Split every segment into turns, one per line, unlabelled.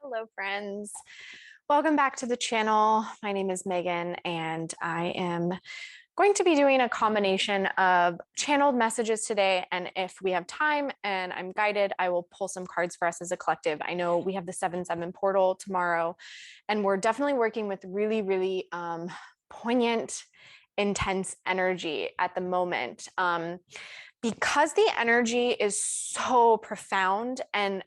Hello, friends. Welcome back to the channel. My name is Megan, and I am going to be doing a combination of channeled messages today. And if we have time and I'm guided, I will pull some cards for us as a collective. I know we have the 7/7 portal tomorrow, and we're definitely working with really poignant, intense energy at the moment. Because the energy is so profound and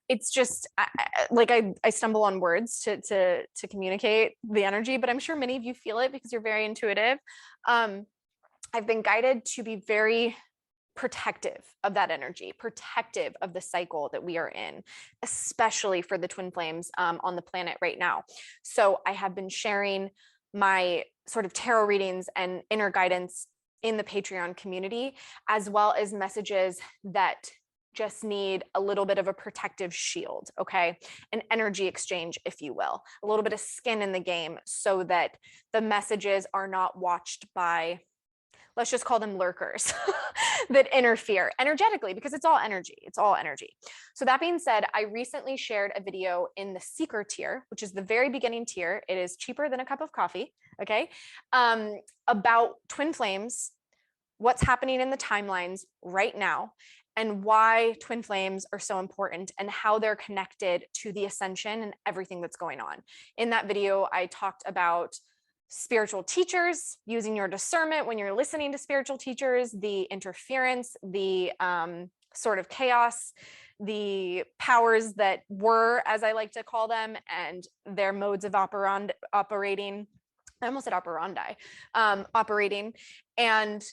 it's just I stumble on words to communicate the energy, but I'm sure many of you feel it because you're very intuitive. I've been guided to be very protective of that energy, protective of the cycle that we are in, especially for the twin flames on the planet right now. So I have been sharing my sort of tarot readings and inner guidance in the Patreon community, as well as messages that just need a little bit of a protective shield, okay? An energy exchange, if you will, a little bit of skin in the game so that the messages are not watched by, let's just call them lurkers that interfere energetically, because it's all energy. It's all energy. So that being said, I recently shared a video in the seeker tier, which is the very beginning tier. It is cheaper than a cup of coffee, okay? About twin flames, what's happening in the timelines right now, and why twin flames are so important and how they're connected to the ascension and everything that's going on. In that video, I talked about spiritual teachers, using your discernment when you're listening to spiritual teachers, the interference, the sort of chaos, the powers that were, as I like to call them, and their modes of operating. I almost said operandi, operating, and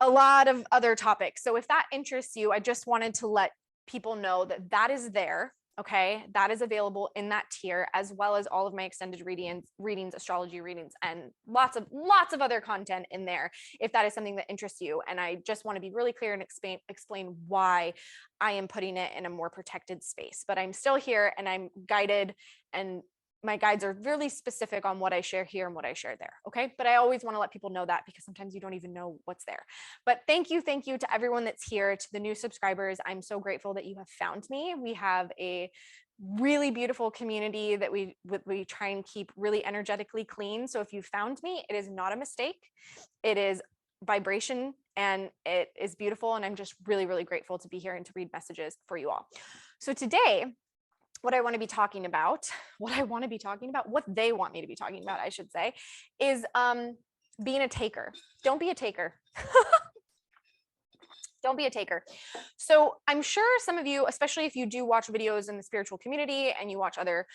a lot of other topics. So if that interests you, I just wanted to let people know that that is there. Okay, that is available in that tier, as well as all of my extended readings, astrology readings, and lots of other content in there, if that is something that interests you. And I just want to be really clear and explain why I am putting it in a more protected space. But I'm still here and I'm guided, and my guides are really specific on what I share here and what I share there. Okay. But I always want to let people know that, because sometimes you don't even know what's there. But thank you to everyone that's here, to the new subscribers. I'm so grateful that you have found me. We have a really beautiful community that we try and keep really energetically clean. So if you found me, it is not a mistake. It is vibration and it is beautiful. And I'm just really grateful to be here and to read messages for you all. So today, what I want to be talking about, what they want me to be talking about, I should say, is being a taker. Don't be a taker. Don't be a taker. So I'm sure some of you, especially if you do watch videos in the spiritual community and you watch other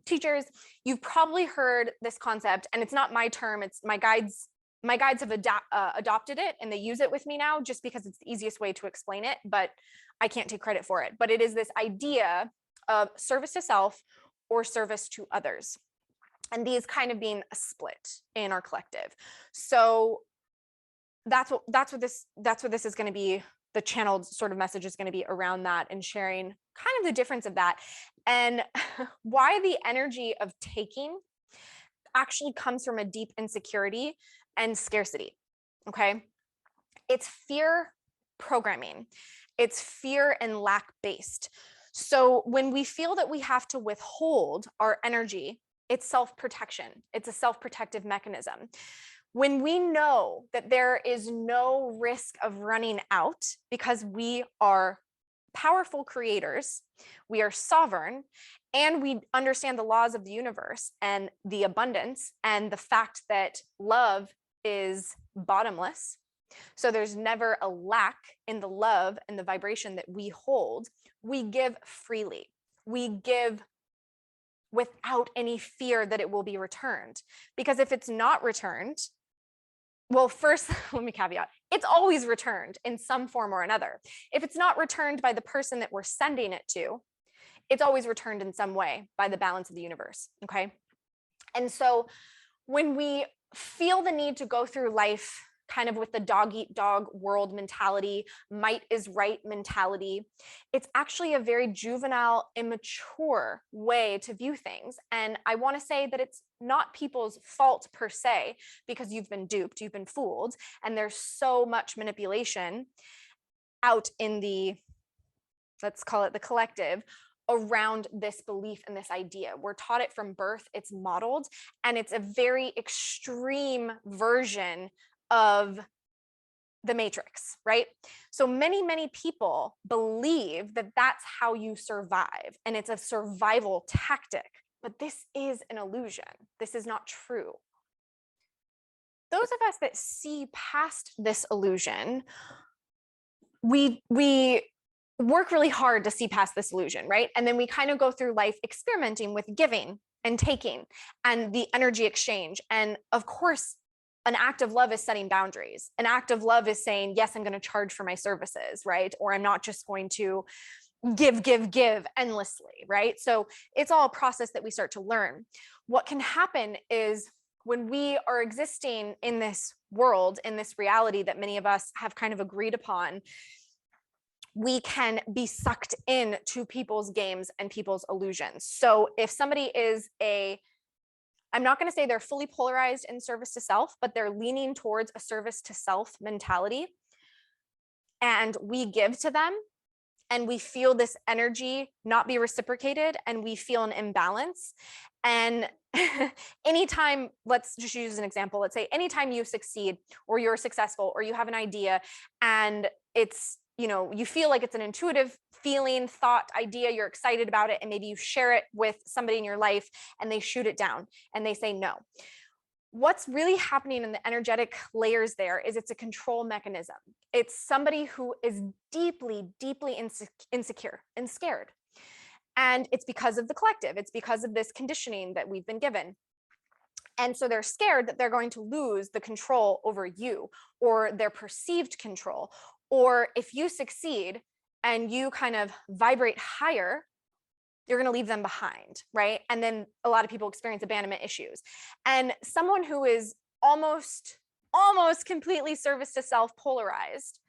teachers, you've probably heard this concept, and it's not my term, it's my guides. My guides have adopted it and they use it with me now just because it's the easiest way to explain it, but I can't take credit for it. But it is this idea of service to self or service to others, and these kind of being a split in our collective. So that's what this is going to be. The channeled sort of message is going to be around that, and sharing kind of the difference of that, and why the energy of taking actually comes from a deep insecurity and scarcity. Okay, it's fear programming, it's fear and lack based. So when we feel that we have to withhold our energy, it's self-protection. It's a self-protective mechanism. When we know that there is no risk of running out because we are powerful creators, we are sovereign, and we understand the laws of the universe and the abundance and the fact that love is bottomless. So there's never a lack in the love and the vibration that we hold. We give freely. We give without any fear that it will be returned. Because if it's not returned, well, first, let me caveat, it's always returned in some form or another. If it's not returned by the person that we're sending it to, it's always returned in some way by the balance of the universe, okay? And so when we feel the need to go through life kind of with the dog eat dog world mentality, might is right mentality, it's actually a very juvenile, immature way to view things. And I want to say that it's not people's fault per se, because you've been duped, you've been fooled, and there's so much manipulation out in the let's call it the collective, around this belief and this idea. We're taught it from birth, it's modeled, and it's a very extreme version of the matrix, right? So many people believe that that's how you survive, and it's a survival tactic, but this is an illusion. This is not true. Those of us that see past this illusion, we work really hard to see past this illusion, right? And then we kind of go through life experimenting with giving and taking and the energy exchange. And of course, an act of love is setting boundaries. An act of love is saying, yes, I'm going to charge for my services, right? Or I'm not just going to give endlessly, right? So it's all a process that we start to learn. What can happen is when we are existing in this world, in this reality that many of us have kind of agreed upon, we can be sucked in to people's games and people's illusions. So if somebody is I'm not going to say they're fully polarized in service to self, but they're leaning towards a service to self mentality, and we give to them and we feel this energy not be reciprocated and we feel an imbalance. And anytime, let's just use an example. Let's say anytime you succeed or you're successful or you have an idea and it's, you feel like it's an intuitive feeling, thought, idea, you're excited about it, and maybe you share it with somebody in your life and they shoot it down and they say no. What's really happening in the energetic layers there is it's a control mechanism. It's somebody who is deeply insecure and scared. And it's because of the collective. It's because of this conditioning that we've been given. And so they're scared that they're going to lose the control over you, or their perceived control. Or if you succeed and you kind of vibrate higher, you're going to leave them behind, right? And then a lot of people experience abandonment issues. And someone who is almost completely service to self polarized,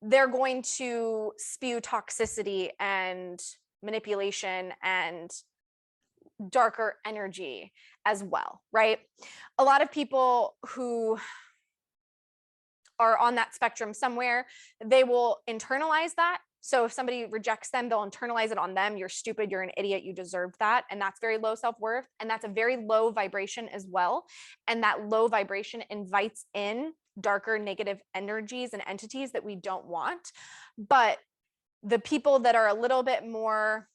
they're going to spew toxicity and manipulation and darker energy as well, right? A lot of people who are on that spectrum somewhere, they will internalize that. So if somebody rejects them, they'll internalize it on them. You're stupid, you're an idiot, you deserve that. And that's very low self-worth. And that's a very low vibration as well. And that low vibration invites in darker negative energies and entities that we don't want. But the people that are a little bit more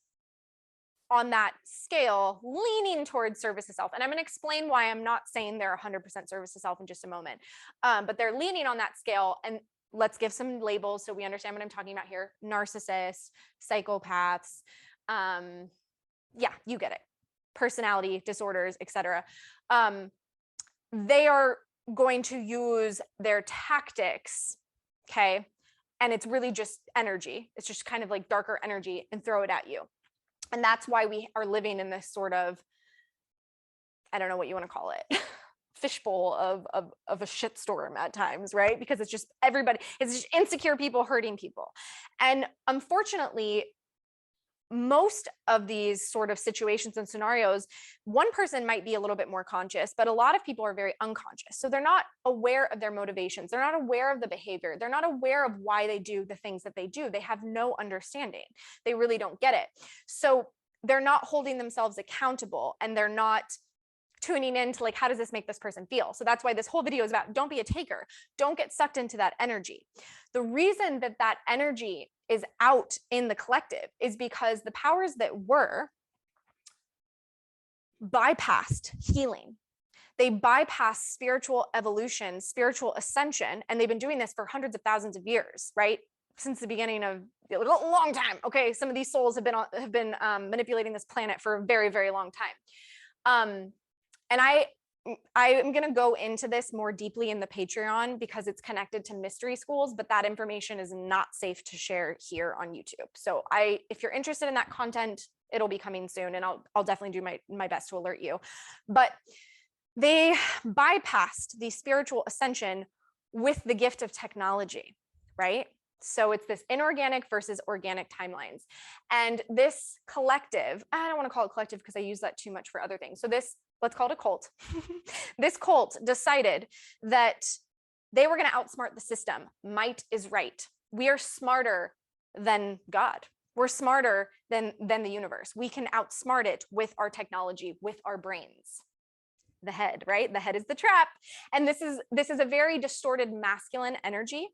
on that scale, leaning towards service to self. And I'm going to explain why I'm not saying they're 100% service to self in just a moment. But they're leaning on that scale. And let's give some labels so we understand what I'm talking about here. Narcissists, psychopaths. Yeah, you get it. Personality disorders, etc. They are going to use their tactics, okay? And it's really just energy. It's just kind of like darker energy, and throw it at you. And that's why we are living in this sort of, I don't know what you want to call it, fishbowl of a shitstorm at times, right? Because it's just everybody, it's just insecure people hurting people. And unfortunately, most of these sort of situations and scenarios, one person might be a little bit more conscious, but a lot of people are very unconscious. So they're not aware of their motivations. They're not aware of the behavior. They're not aware of why they do the things that they do. They have no understanding. They really don't get it. So they're not holding themselves accountable, and they're not tuning into like, how does this make this person feel? So that's why this whole video is about, don't be a taker. Don't get sucked into that energy. The reason that that energy is out in the collective is because the powers that were bypassed healing. They bypassed spiritual evolution, spiritual ascension, and they've been doing this for hundreds of thousands of years, right? Since the beginning of a long time. Okay, some of these souls have been manipulating this planet for a very, very long time. And I am going to go into this more deeply in the Patreon because it's connected to mystery schools, but that information is not safe to share here on YouTube. So if you're interested in that content, it'll be coming soon, and I'll definitely do my best to alert you. But they bypassed the spiritual ascension with the gift of technology, right? So it's this inorganic versus organic timelines. And this collective, I don't want to call it collective because I use that too much for other things. So this, let's call it a cult. This cult decided that they were going to outsmart the system. Might is right. We are smarter than God. We're smarter than the universe. We can outsmart it with our technology, with our brains. The head, right? The head is the trap. And this is a very distorted masculine energy.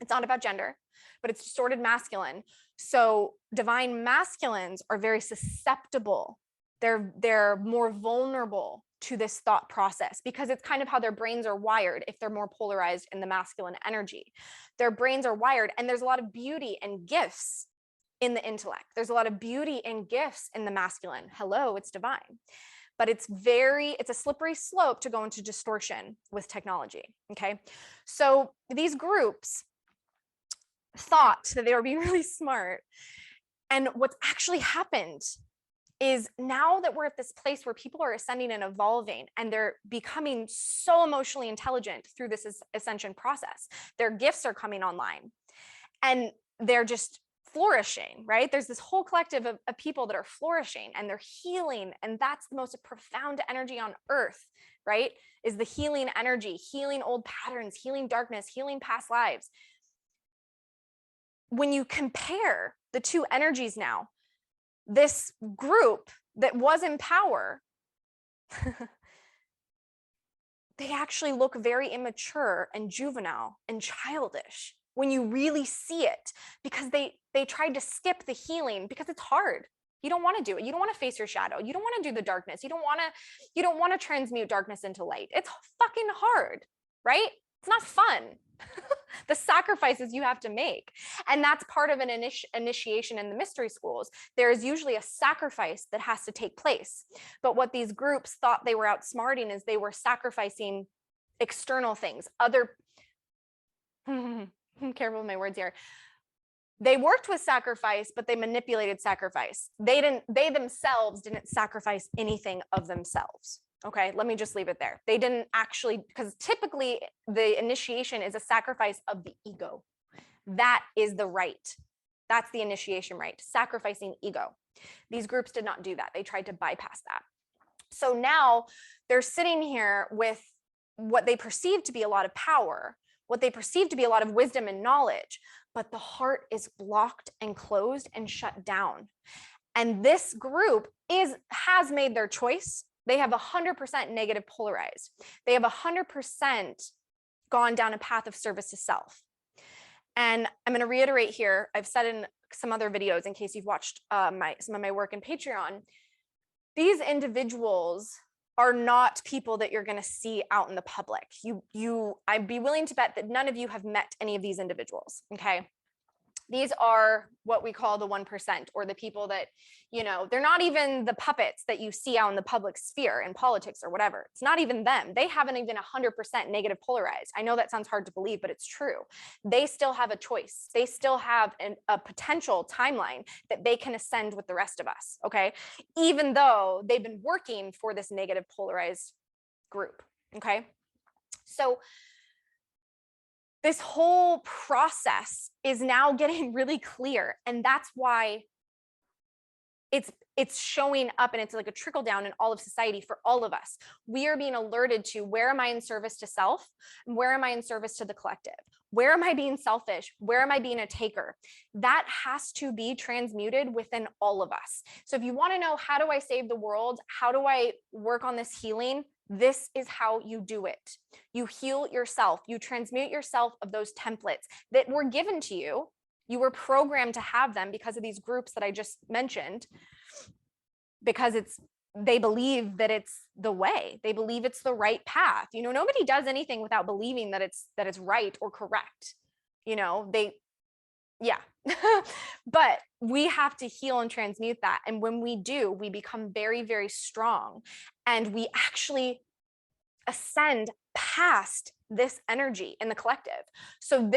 It's not about gender, but it's distorted masculine. So divine masculines are very susceptible. They're more vulnerable to this thought process because it's kind of how their brains are wired if they're more polarized in the masculine energy. Their brains are wired, and there's a lot of beauty and gifts in the intellect. There's a lot of beauty and gifts in the masculine. Hello, it's divine. But it's a slippery slope to go into distortion with technology, okay? So these groups thought that they were being really smart. And what's actually happened is now that we're at this place where people are ascending and evolving, and they're becoming so emotionally intelligent through this ascension process, their gifts are coming online and they're just flourishing, right? There's this whole collective of people that are flourishing and they're healing. And that's the most profound energy on earth, right? Is the healing energy, healing old patterns, healing darkness, healing past lives. When you compare the two energies now, this group that was in power, they actually look very immature and juvenile and childish when you really see it, because they tried to skip the healing because it's hard. You don't want to do it. You don't want to face your shadow. You don't want to do the darkness. You don't want to transmute darkness into light. It's fucking hard, right? It's not fun. The sacrifices you have to make. And that's part of an initiation in the mystery schools. There is usually a sacrifice that has to take place. But what these groups thought they were outsmarting is they were sacrificing external things, careful with my words here. They worked with sacrifice, but they manipulated sacrifice. They themselves didn't sacrifice anything of themselves. Okay, let me just leave it there. They didn't actually, because typically the initiation is a sacrifice of the ego. That is the rite. That's the initiation rite, sacrificing ego. These groups did not do that. They tried to bypass that. So now they're sitting here with what they perceive to be a lot of power, what they perceive to be a lot of wisdom and knowledge, but the heart is blocked and closed and shut down. And this group has made their choice. They have 100% negative polarized. They have 100% gone down a path of service to self. And I'm going to reiterate here, I've said in some other videos, in case you've watched some of my work in Patreon, these individuals are not people that you're going to see out in the public. I'd be willing to bet that none of you have met any of these individuals, okay? These are what we call the 1%, or the people that, they're not even the puppets that you see out in the public sphere in politics or whatever. It's not even them. They haven't even 100% negative polarized. I know that sounds hard to believe, but it's true. They still have a choice. They still have a potential timeline that they can ascend with the rest of us, okay? Even though they've been working for this negative polarized group, okay? So this whole process is now getting really clear. And that's why it's showing up, and it's like a trickle down in all of society for all of us. We are being alerted to, where am I in service to self? Where am I in service to the collective? Where am I being selfish? Where am I being a taker? That has to be transmuted within all of us. So if you want to know, how do I save the world? How do I work on this healing? This is how you do it. You heal yourself. You transmute yourself of those templates that were given to you. You were programmed to have them because of these groups that I just mentioned, because they believe that it's the way. They believe it's the right path. Nobody does anything without believing that it's right or correct. But we have to heal and transmute that. And when we do, we become very, very strong, and we actually ascend past this energy in the collective. So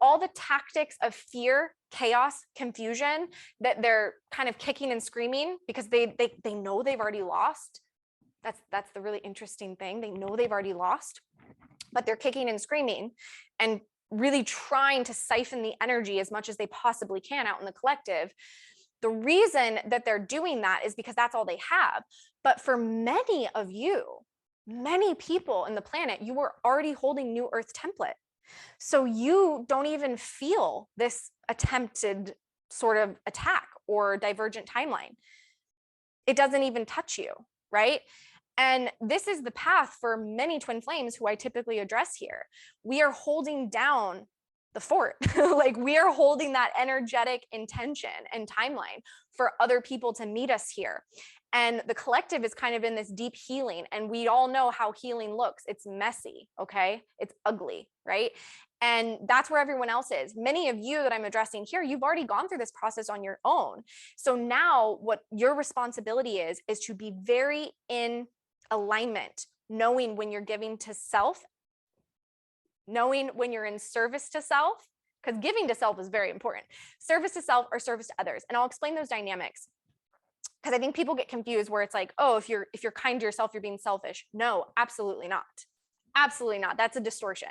all the tactics of fear, chaos, confusion that they're kind of kicking and screaming because they know they've already lost. That's the really interesting thing. They know they've already lost, but they're kicking and screaming and really trying to siphon the energy as much as they possibly can out in the collective. The reason that they're doing that is because that's all they have. But for many of you, many people in the planet, you were already holding New Earth template. So you don't even feel this attempted sort of attack or divergent timeline. It doesn't even touch you, right? And this is the path for many twin flames who I typically address here. We are holding down the fort. Like, we are holding that energetic intention and timeline for other people to meet us here. And the collective is kind of in this deep healing. And we all know how healing looks. It's messy, okay? It's ugly, right? And that's where everyone else is. Many of you that I'm addressing here, you've already gone through this process on your own. So now what your responsibility is to be very in alignment, knowing when you're giving to self, knowing when you're in service to self, because giving to self is very important. Service to self or service to others. And I'll explain those dynamics, because I think people get confused where it's like, oh, if you're kind to yourself, you're being selfish. No, absolutely not. Absolutely not. That's a distortion.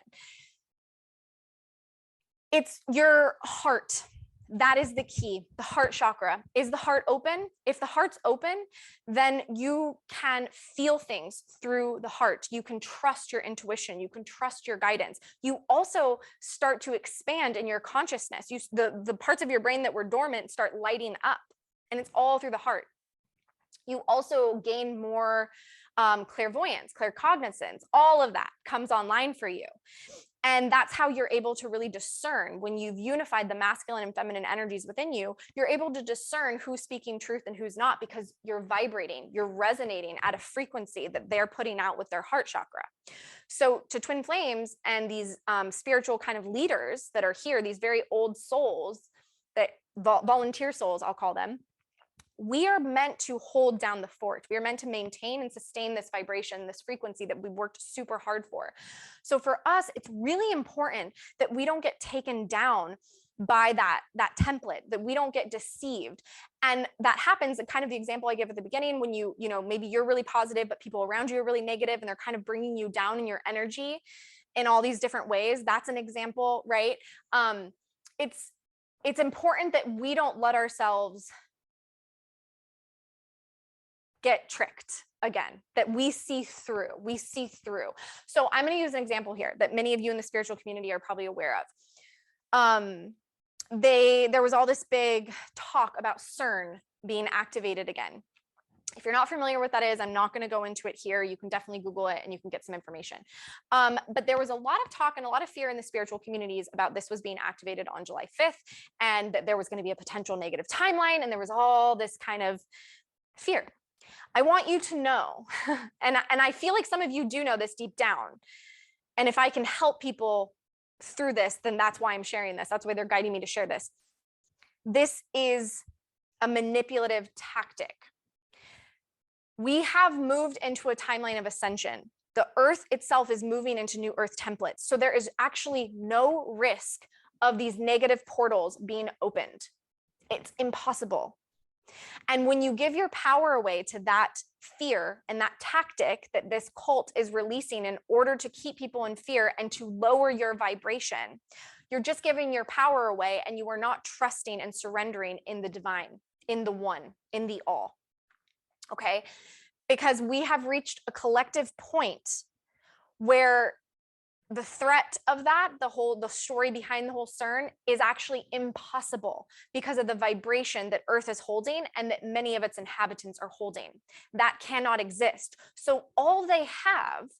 It's your heart. That is the key. The heart chakra. Is the heart open? If the heart's open, then you can feel things through the heart. You can trust your intuition. You can trust your guidance. You also start to expand in your consciousness. The parts of your brain that were dormant start lighting up, and it's all through the heart. You also gain more clairvoyance, claircognizance. All of that comes online for you. And that's how you're able to really discern. When you've unified the masculine and feminine energies within you, you're able to discern who's speaking truth and who's not, because you're vibrating, you're resonating at a frequency that they're putting out with their heart chakra. So to twin flames and these spiritual kind of leaders that are here, these very old souls, that volunteer souls, I'll call them, we are meant to hold down the fort. We are meant to maintain and sustain this vibration, this frequency that we worked super hard for. So for us, it's really important that we don't get taken down by that template, that we don't get deceived. And that happens, kind of the example I give at the beginning, when you know, maybe you're really positive, but people around you are really negative, and they're kind of bringing you down in your energy in all these different ways. That's an example, right? It's important that we don't let ourselves get tricked again, that we see through. So I'm going to use an example here that many of you in the spiritual community are probably aware of. There was all this big talk about CERN being activated again. If you're not familiar with what that is, I'm not going to go into it here. You can definitely Google it and you can get some information. But there was a lot of talk and a lot of fear in the spiritual communities about this was being activated on July 5th, and that there was going to be a potential negative timeline, and there was all this kind of fear. I want you to know, and I feel like some of you do know this deep down, and if I can help people through this, then that's why I'm sharing this. That's why they're guiding me to share this. This is a manipulative tactic. We have moved into a timeline of ascension. The earth itself is moving into new earth templates. So there is actually no risk of these negative portals being opened. It's impossible. And when you give your power away to that fear and that tactic that this cult is releasing in order to keep people in fear and to lower your vibration, you're just giving your power away, and you are not trusting and surrendering in the divine, in the one, in the all. Okay? Because we have reached a collective point where the threat of that, the story behind the whole CERN, is actually impossible because of the vibration that Earth is holding and that many of its inhabitants are holding. That cannot exist. So all they have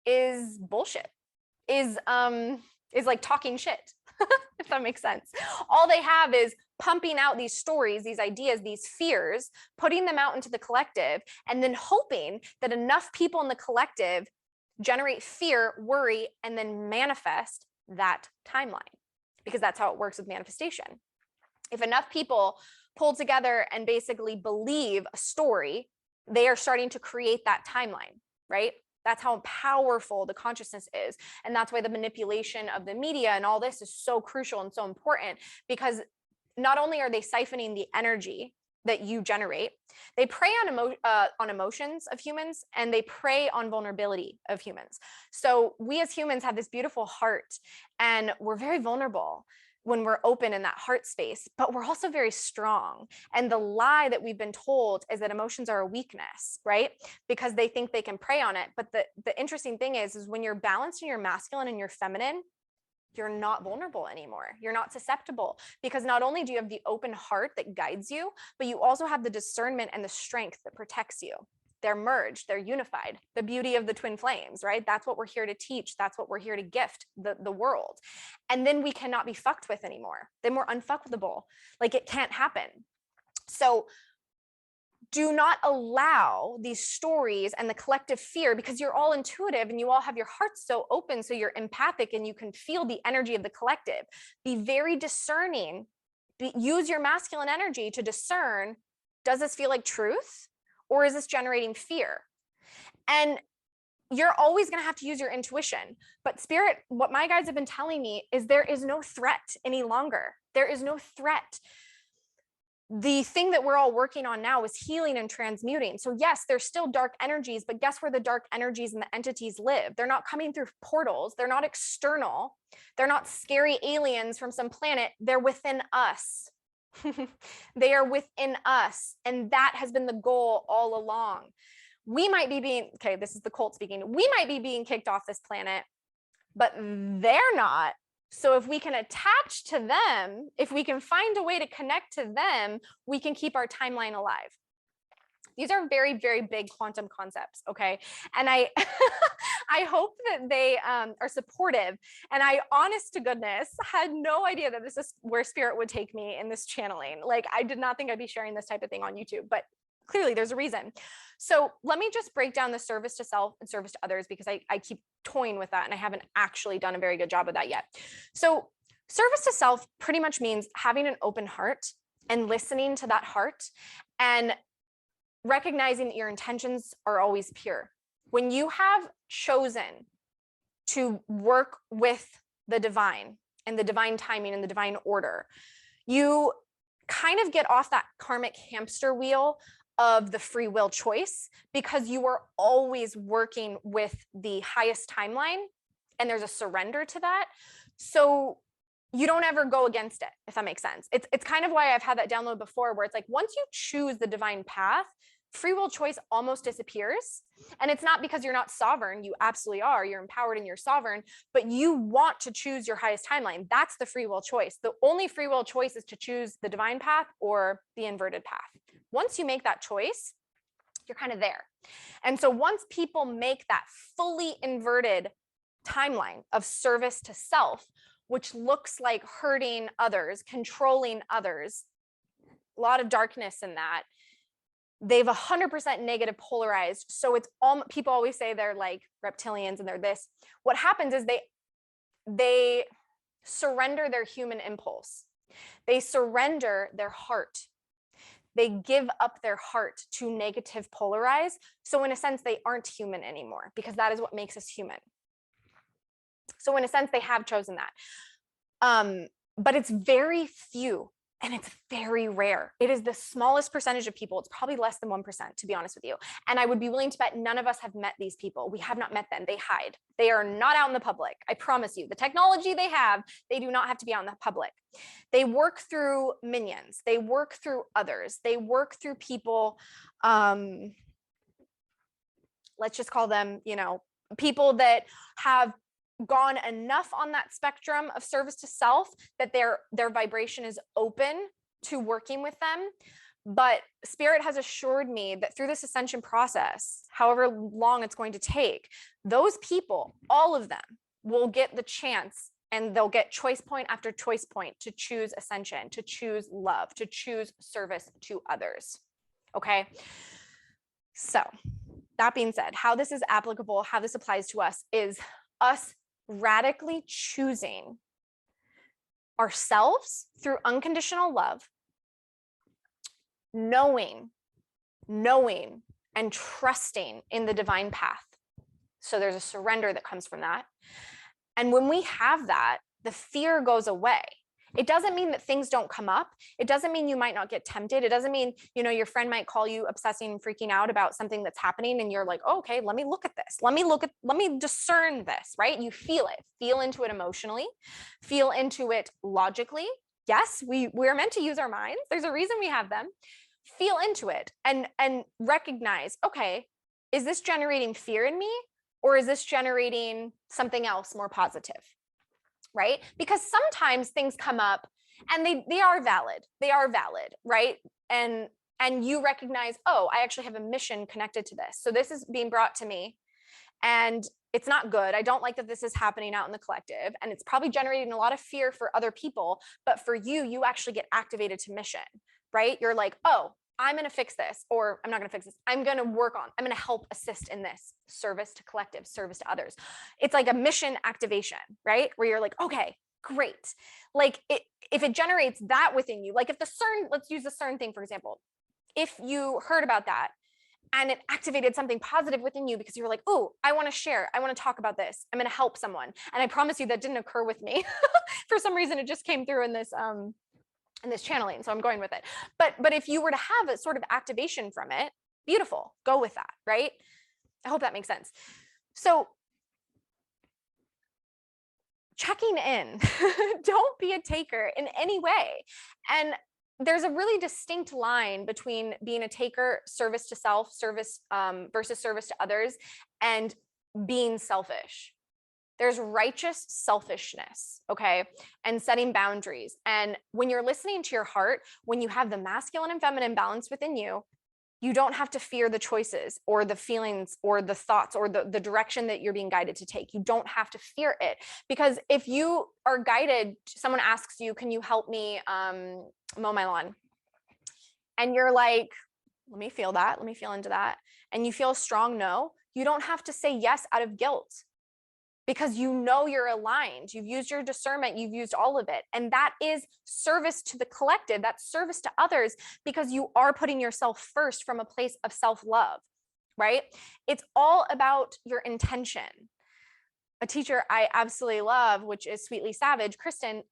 is bullshit, is like talking shit, if that makes sense. All they have is pumping out these stories, these ideas, these fears, putting them out into the collective, and then hoping that enough people in the collective generate fear, worry, and then manifest that timeline, because that's how it works with manifestation. If enough people pull together and basically believe a story, they are starting to create that timeline, right? That's how powerful the consciousness is. And that's why the manipulation of the media and all this is so crucial and so important, because not only are they siphoning the energy that you generate, they prey on emotions of humans, and they prey on vulnerability of humans. So we as humans have this beautiful heart, and we're very vulnerable when we're open in that heart space, but we're also very strong. And the lie that we've been told is that emotions are a weakness, right? Because they think they can prey on it. But the interesting thing is when you're balanced in your masculine and your feminine, you're not vulnerable anymore. You're not susceptible, because not only do you have the open heart that guides you, but you also have the discernment and the strength that protects you. They're merged, they're unified. The beauty of the twin flames, right? That's what we're here to teach. That's what we're here to gift the world. And then we cannot be fucked with anymore. Then we're unfuckable. Like, it can't happen. So do not allow these stories and the collective fear, because you're all intuitive and you all have your hearts so open, so you're empathic and you can feel the energy of the collective. Be very discerning. Use your masculine energy to discern, does this feel like truth or is this generating fear? And you're always going to have to use your intuition. But spirit, what my guides have been telling me is there is no threat any longer. There is no threat. The thing that we're all working on now is healing and transmuting. So yes, there's still dark energies, but guess where the dark energies and the entities live? They're not coming through portals. They're not external. They're not scary aliens from some planet. They're within us. They are within us. And that has been the goal all along. We might be being, okay, this is the cult speaking. We might be being kicked off this planet, but they're not. So if we can attach to them, if we can find a way to connect to them, we can keep our timeline alive. These are very, very big quantum concepts, okay? And I I hope that they are supportive. And I, honest to goodness, had no idea that this is where spirit would take me in this channeling. Like, I did not think I'd be sharing this type of thing on YouTube, but clearly there's a reason. So let me just break down the service to self and service to others, because I keep toying with that and I haven't actually done a very good job of that yet. So service to self pretty much means having an open heart and listening to that heart and recognizing that your intentions are always pure. When you have chosen to work with the divine and the divine timing and the divine order, you kind of get off that karmic hamster wheel of the free will choice, because you are always working with the highest timeline and there's a surrender to that. So you don't ever go against it, if that makes sense. It's kind of why I've had that download before, where it's like, once you choose the divine path, free will choice almost disappears. And it's not because you're not sovereign. You absolutely are. You're empowered and you're sovereign, but you want to choose your highest timeline. That's the free will choice. The only free will choice is to choose the divine path or the inverted path. Once you make that choice, you're kind of there. And so once people make that fully inverted timeline of service to self, which looks like hurting others, controlling others, a lot of darkness in that, they've 100% negative polarized. So it's all, people always say they're like reptilians and they're this. What happens is they surrender their human impulse. They surrender their heart. They give up their heart to negative polarize. So in a sense, they aren't human anymore, because that is what makes us human. So in a sense, they have chosen that. But it's very few. And it's very rare. It is the smallest percentage of people. It's probably less than 1%, to be honest with you. And I would be willing to bet none of us have met these people. We have not met them. They hide. They are not out in the public. I promise you. The technology they have, they do not have to be out in the public. They work through minions. They work through others. They work through people. Let's just call them, people that have gone enough on that spectrum of service to self that their vibration is open to working with them. But spirit has assured me that through this ascension process, however long it's going to take, those people, all of them, will get the chance, and they'll get choice point after choice point to choose ascension, to choose love, to choose service to others. Okay. So that being said, how this is applicable, how this applies to us, is us radically choosing ourselves through unconditional love, knowing and trusting in the divine path. So there's a surrender that comes from that. And when we have that, the fear goes away. It doesn't mean that things don't come up. It doesn't mean you might not get tempted. It doesn't mean, your friend might call you obsessing and freaking out about something that's happening. And you're like, oh, okay, let me look at this. Let me discern this, right? You feel it, feel into it emotionally, feel into it logically. Yes, we're meant to use our minds. There's a reason we have them. Feel into it and recognize, okay, is this generating fear in me, or is this generating something else more positive? right? Because sometimes things come up and they are valid. They are valid, right? And you recognize, oh, I actually have a mission connected to this. So this is being brought to me and it's not good. I don't like that this is happening out in the collective, and it's probably generating a lot of fear for other people, but for you, you actually get activated to mission, right? You're like, oh, I'm going to fix this, or I'm not going to fix this. I'm going to work on, I'm going to help assist in this service to collective, service to others. It's like a mission activation, right? Where you're like, okay, great. Like if it generates that within you, like if the CERN, let's use the CERN thing, for example, if you heard about that and it activated something positive within you because you were like, oh, I want to share, I want to talk about this, I'm going to help someone. And I promise you that didn't occur with me. For some reason, it just came through in this channeling, so I'm going with it. But if you were to have a sort of activation from it, beautiful, go with that, right? I hope that makes sense. So checking in, don't be a taker in any way. And there's a really distinct line between being a taker, service to self, service versus service to others, and being selfish. There's righteous selfishness, okay, and setting boundaries. And when you're listening to your heart, when you have the masculine and feminine balance within you, you don't have to fear the choices or the feelings or the thoughts or the direction that you're being guided to take. You don't have to fear it, because if you are guided, someone asks you, can you help me mow my lawn? And you're like, let me feel that. Let me feel into that. And you feel a strong no. You don't have to say yes out of guilt, because you know you're aligned. You've used your discernment, you've used all of it. And that is service to the collective, that's service to others, because you are putting yourself first from a place of self-love, right? It's all about your intention. A teacher I absolutely love, which is Sweetly Savage, Kristen,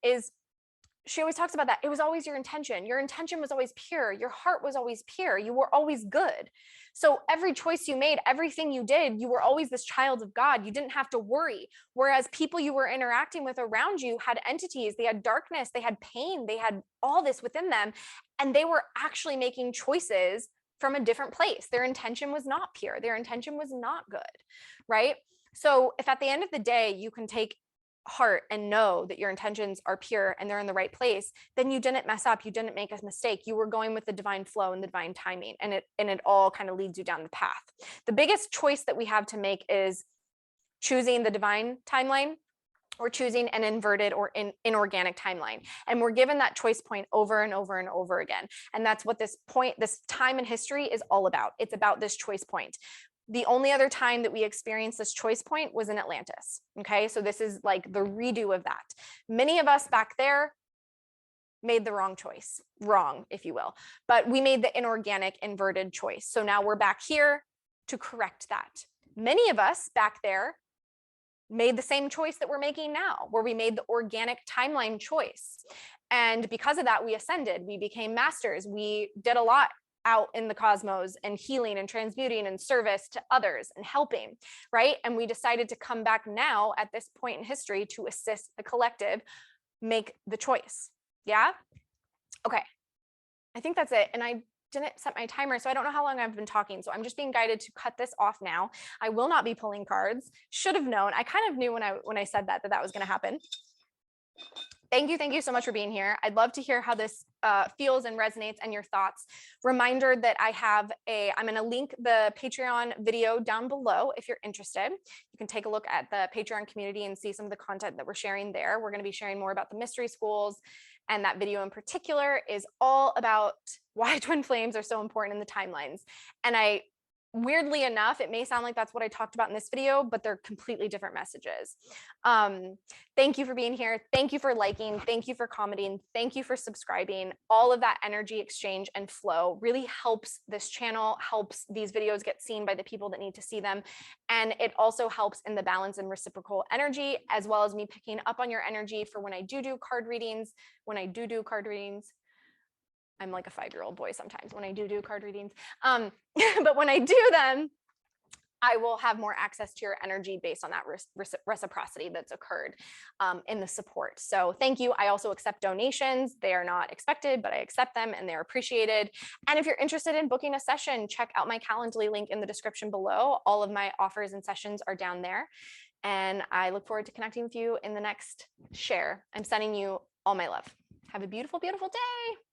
she always talks about that. It was always your intention. Your intention was always pure. Your heart was always pure. You were always good. So every choice you made, everything you did, you were always this child of God. You didn't have to worry. Whereas people you were interacting with around you had entities, they had darkness, they had pain, they had all this within them. And they were actually making choices from a different place. Their intention was not pure. Their intention was not good, right? So if at the end of the day, you can take heart and know that your intentions are pure and they're in the right place, then you didn't mess up, you didn't make a mistake, you were going with the divine flow and the divine timing, and it all kind of leads you down the path. The biggest choice that we have to make is choosing the divine timeline or choosing an inverted or inorganic timeline. And we're given that choice point over and over and over again. And that's what this time in history is all about. It's about this choice point. The only other time that we experienced this choice point was in Atlantis. Okay, so this is like the redo of that. Many of us back there made the wrong choice, wrong, if you will, but we made the inorganic inverted choice. So now we're back here to correct that. Many of us back there made the same choice that we're making now, where we made the organic timeline choice. And because of that, we ascended, we became masters, we did a lot out in the cosmos and healing and transmuting and service to others and helping, right? And we decided to come back now at this point in history to assist the collective make the choice. Yeah. Okay. I think that's it. And I didn't set my timer, so I don't know how long I've been talking. So I'm just being guided to cut this off now. I will not be pulling cards. Should have known. I kind of knew when I said that was going to happen. Thank you so much for being here. I'd love to hear how this feels and resonates and your thoughts. Reminder that I'm going to link the Patreon video down below if you're interested. You can take a look at the Patreon community and see some of the content that we're sharing there. We're going to be sharing more about the mystery schools, and that video in particular is all about why twin flames are so important in the timelines. And weirdly enough, it may sound like that's what I talked about in this video, but they're completely different messages. Thank you for being here. Thank you for liking. Thank you for commenting. Thank you for subscribing. All of that energy exchange and flow really helps this channel, helps these videos get seen by the people that need to see them. And it also helps in the balance and reciprocal energy, as well as me picking up on your energy for when I do card readings. I'm like a 5-year-old boy sometimes when I do card readings. But when I do them, I will have more access to your energy based on that reciprocity that's occurred in the support. So thank you. I also accept donations. They are not expected, but I accept them and they're appreciated. And if you're interested in booking a session, check out my Calendly link in the description below. All of my offers and sessions are down there. And I look forward to connecting with you in the next share. I'm sending you all my love. Have a beautiful, beautiful day.